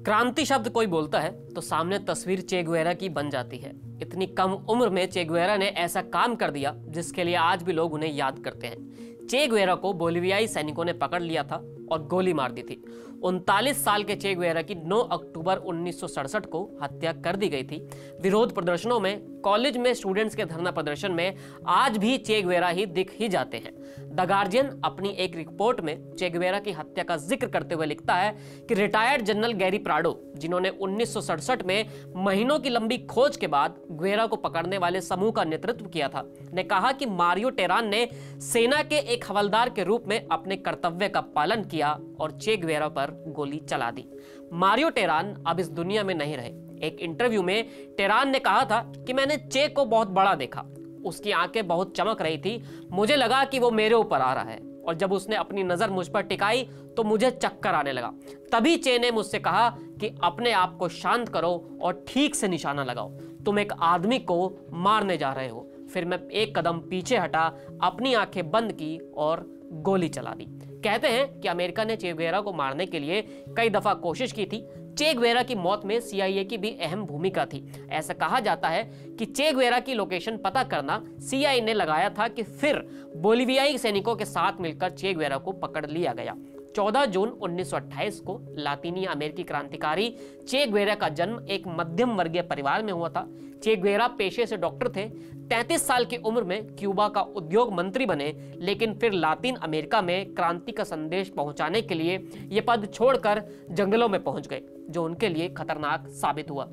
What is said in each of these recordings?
क्रांति शब्द कोई बोलता है तो सामने तस्वीर चे गुवेरा की बन जाती है। इतनी कम उम्र में चे गुवेरा ने ऐसा काम कर दिया जिसके लिए आज भी लोग उन्हें याद करते हैं। चे गुवेरा को बोलिवियाई सैनिकों ने पकड़ लिया था और गोली मार दी थी। 39 साल के चे गुवेरा की 9 अक्टूबर 1967 को हत्या कर दी गई थी। विरोध प्रदर्शनों में, कॉलेज में स्टूडेंट्स के धरना प्रदर्शन में आज भी चे गुवेरा ही दिख ही जाते हैं। द गार्जियन अपनी एक रिपोर्ट में चे गुवेरा की हत्या का जिक्र करते हुए लिखता है कि रिटायर्ड जनरल गैरी प्राडो, जिन्होंने 1967 में महीनों की लंबी खोज के बाद गुवेरा को पकड़ने वाले समूह का नेतृत्व किया था, ने कहा कि मारियो टेरान ने सेना के एक हवलदार के रूप में अपने कर्तव्य का पालन किया और चे गुवेरा पर गोली चला दी। मारियो टेरान अब इस दुनिया में नहीं रहे। एक इंटरव्यू में टेरान ने कहा था कि मैंने चे को बहुत बड़ा देखा, उसकी आंखें बहुत चमक रही थी, मुझे लगा कि वो मेरे ऊपर आ रहा है और जब उसने अपनी नजर मुझ पर टिकाई तो मुझे चक्कर आने लगा। तभी चे ने मुझसे कहा कि अपने आप को शांत करो और ठीक से निशाना लगाओ, तुम एक आदमी को मारने जा रहे हो। फिर मैं एक कदम पीछे हटा, अपनी आंखें बंद की और गोली चला दी। कहते हैं कि अमेरिका ने चे गुवेरा को मारने के लिए कई दफा कोशिश की थी। चे गुवेरा की मौत में CIA की भी अहम भूमिका थी। ऐसा कहा जाता है कि चे गुवेरा की लोकेशन पता करना CIA ने लगाया था कि फिर बोलिवियाई सैनिकों के साथ मिलकर चे गुवेरा को पकड़ लिया गया। 14 जून 1928 को लातीनी अमेरिकी क्रांतिकारी चे गुवेरा का जन्म एक मध्यम वर्गीय परिवार में हुआ था। चे गुवेरा पेशे से डॉक्टर थे। 33 साल की उम्र में क्यूबा का उद्योग मंत्री बने, लेकिन फिर लातीन अमेरिका में क्रांति का संदेश पहुंचाने के लिए ये पद छोड़कर जंगलों में पहुंच गए, जो उनके लिए खतरनाक साबित हुआ।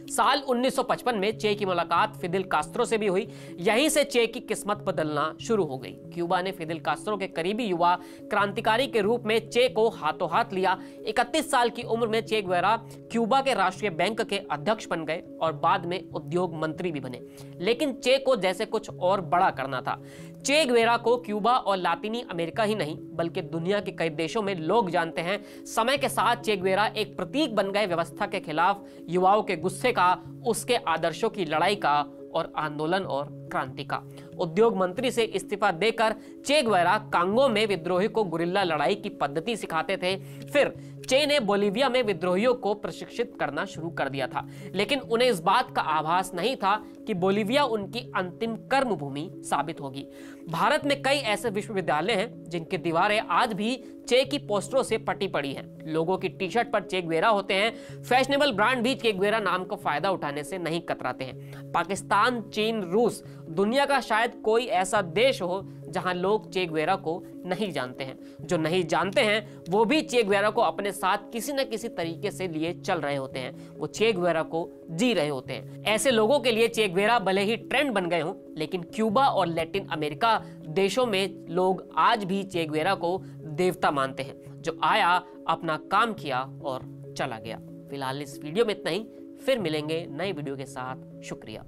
साल 1955 में चे की मुलाकात फिदेल कास्त्रो से भी हुई। यहीं से चे की किस्मत बदलना शुरू हो गई। क्यूबा ने फिदेल कास्त्रो के करीबी युवा क्रांतिकारी के रूप में चे को हाथों हाथ लिया। 31 साल की उम्र में चे गुवेरा क्यूबा के राष्ट्रीय बैंक के अध्यक्ष बन गए और बाद में उद्योग मंत्री भी बने। लेकिन चे को जैसे कुछ और बड़ा करना था। चे गुवेरा को क्यूबा और लातीनी अमेरिका ही नहीं बल्कि दुनिया के कई देशों में लोग जानते हैं। समय के साथ चे गुवेरा एक प्रतीक बन गए व्यवस्था के खिलाफ युवाओं के गुस्से का, उसके आदर्शों की लड़ाई का और आंदोलन और क्रांति का। उद्योग मंत्री से इस्तीफा देकर चे गुवेरा कांगो में विद्रोही को गुरिल्ला लड़ाई की पद्धति सिखाते थे। फिर चे ने बोलिविया में विद्रोहियों को प्रशिक्षित करना शुरू कर दिया था, लेकिन उन्हें इस बात का आभास नहीं था कि बोलिविया उनकी अंतिम कर्म भूमि साबित होगी। भारत में कई ऐसे विश्वविद्यालय हैं जिनकी दीवारें आज भी चे की पोस्टरों से पटी पड़ी हैं। लोगों की टी शर्ट पर चे गुवेरा होते हैं। फैशनेबल ब्रांड भी चे गुवेरा नाम को फायदा उठाने से नहीं कतराते हैं। पाकिस्तान, चीन, रूस, दुनिया का शायद कोई ऐसा देश हो जहां लोग चे गुवेरा को नहीं जानते हैं। जो नहीं जानते हैं वो भी चे गुवेरा को अपने साथ किसी न किसी तरीके से लिए चल रहे होते हैं। वो चे गुवेरा को जी रहे होते हैं। ऐसे लोगों के लिए चे गुवेरा भले ही ट्रेंड बन गए हों, लेकिन क्यूबा और लैटिन अमेरिका देशों में लोग आज भी चे गुवेरा को देवता मानते हैं, जो आया, अपना काम किया और चला गया। फिलहाल इस वीडियो में इतना ही। फिर मिलेंगे नई वीडियो के साथ। शुक्रिया।